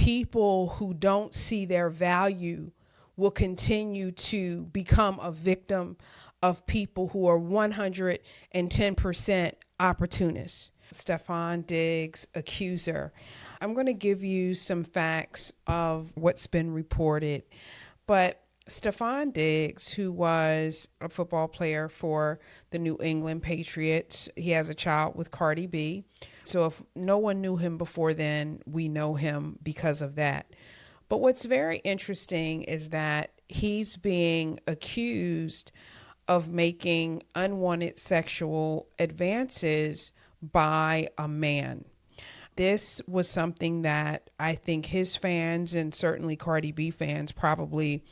people who don't see their value will continue to become a victim of people who are 110% opportunists. Stefon Diggs, accuser. I'm going to give you some facts of what's been reported. But Stefon Diggs, who was a football player for the New England Patriots, he has a child with Cardi B. So if no one knew him before then, we know him because of that. But what's very interesting is that he's being accused of making unwanted sexual advances by a man. This was something that I think his fans and certainly Cardi B fans probably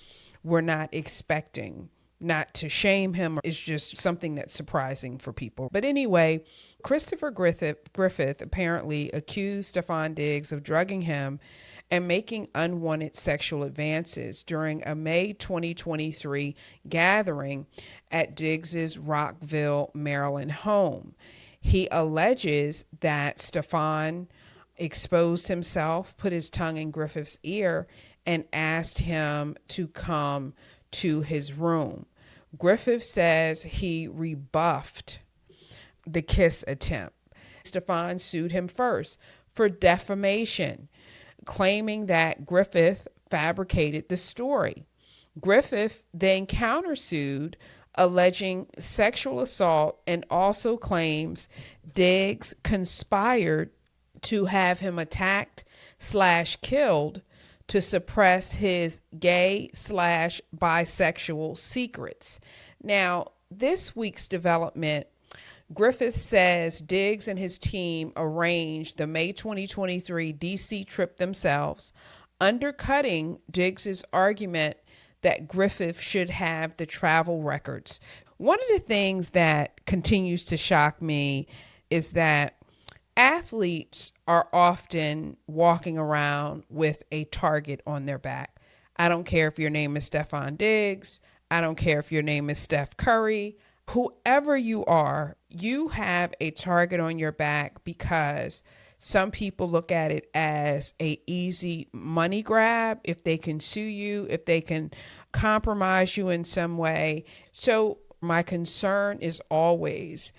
were not expecting. Not to shame him, it's just something that's surprising for people. But anyway, Christopher Griffith apparently accused Stefon Diggs of drugging him and making unwanted sexual advances during a May 2023 gathering at Diggs's Rockville, Maryland home. He alleges that Stefon exposed himself, put his tongue in Griffith's ear, and asked him to come to his room. Griffith says he rebuffed the kiss attempt. Stefon sued him first for defamation, claiming that Griffith fabricated the story. Griffith then countersued, alleging sexual assault, and also claims Diggs conspired to have him attacked / killed to suppress his gay / bisexual secrets. Now, this week's development, Griffith says Diggs and his team arranged the May 2023 DC trip themselves, undercutting Diggs's argument that Griffith should have the travel records. One of the things that continues to shock me is that athletes are often walking around with a target on their back. I don't care if your name is Stefon Diggs. I don't care if your name is Steph Curry. Whoever you are, you have a target on your back because some people look at it as a easy money grab if they can sue you, if they can compromise you in some way. So my concern is always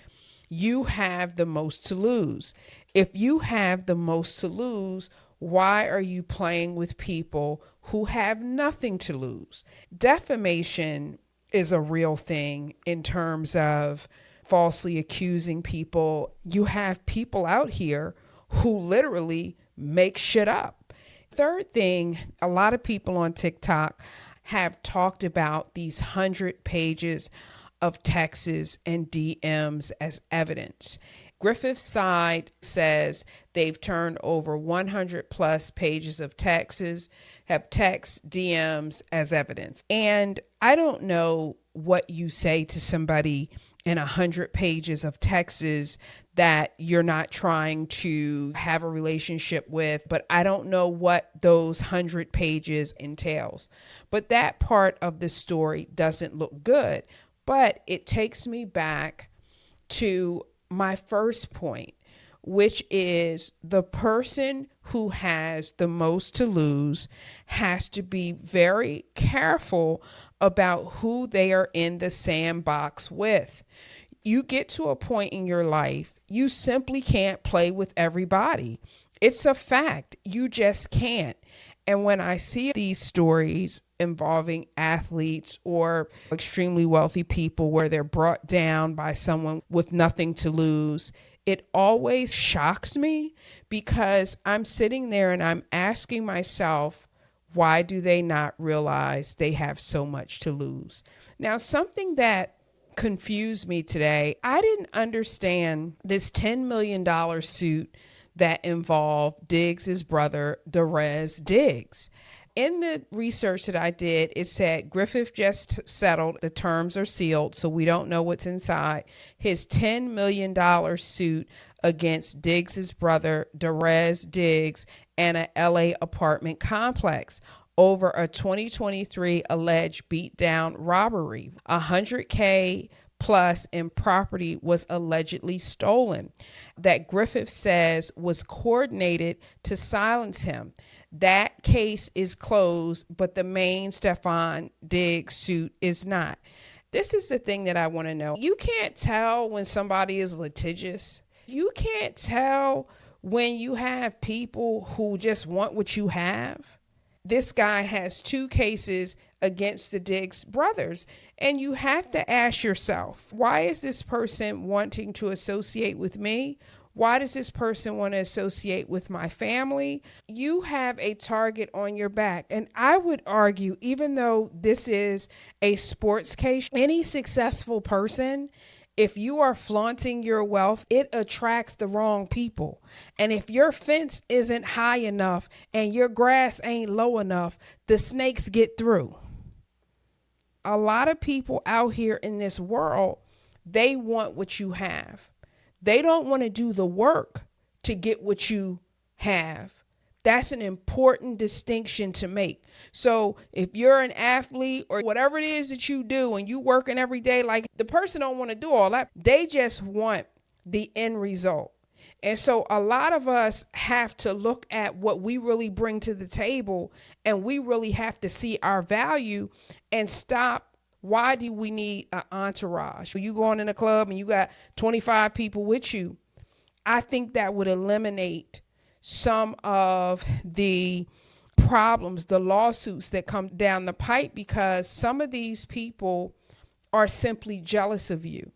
you have the most to lose. If you have the most to lose, why are you playing with people who have nothing to lose? Defamation is a real thing in terms of falsely accusing people. You have people out here who literally make shit up. Third thing, a lot of people on TikTok have talked about these 100 pages of texts and DMs as evidence. Griffith's side says they've turned over 100 plus pages of texts, have texts, DMs as evidence. And I don't know what you say to somebody in 100 pages of texts that you're not trying to have a relationship with, but I don't know what those 100 pages entails. But that part of the story doesn't look good. But it takes me back to my first point, which is the person who has the most to lose has to be very careful about who they are in the sandbox with. You get to a point in your life, you simply can't play with everybody. It's a fact. You just can't. And when I see these stories involving athletes or extremely wealthy people where they're brought down by someone with nothing to lose, it always shocks me because I'm sitting there and I'm asking myself, why do they not realize they have so much to lose? Now, something that confused me today, I didn't understand this $10 million suit that involved Diggs' brother, Derez Diggs. In the research that I did, it said Griffith just settled. The terms are sealed, so we don't know what's inside. His $10 million suit against Diggs' brother, Derez Diggs, and an LA apartment complex over a 2023 alleged beatdown robbery. $100K plus in property was allegedly stolen that Griffith says was coordinated to silence him. That case is closed, but the main Stefon Diggs suit is not. This is the thing that I want to know. You can't tell when somebody is litigious. You can't tell when you have people who just want what you have. This guy has 2 cases against the Diggs brothers. And you have to ask yourself, why is this person wanting to associate with me? Why does this person want to associate with my family? You have a target on your back. And I would argue, even though this is a sports case, any successful person, if you are flaunting your wealth, it attracts the wrong people. And if your fence isn't high enough and your grass ain't low enough, the snakes get through. A lot of people out here in this world, they want what you have. They don't want to do the work to get what you have. That's an important distinction to make. So if you're an athlete or whatever it is that you do and you working every day, like the person don't want to do all that. They just want the end result. And so a lot of us have to look at what we really bring to the table, and we really have to see our value and stop. Why do we need an entourage? When you going in a club and you got 25 people with you, I think that would eliminate some of the problems, the lawsuits that come down the pipe, because some of these people are simply jealous of you.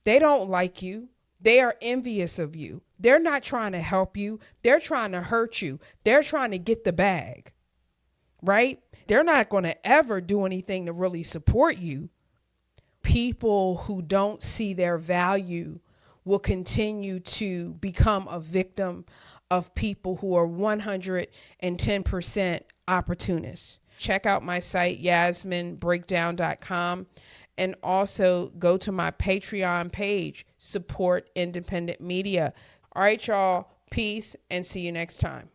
They don't like you. They are envious of you. They're not trying to help you. They're trying to hurt you. They're trying to get the bag, right? They're not going to ever do anything to really support you. People who don't see their value will continue to become a victim of people who are 110% opportunists. Check out my site, YasminBreakdown.com, and also go to my Patreon page, Support Independent Media. All right, y'all. Peace, and see you next time.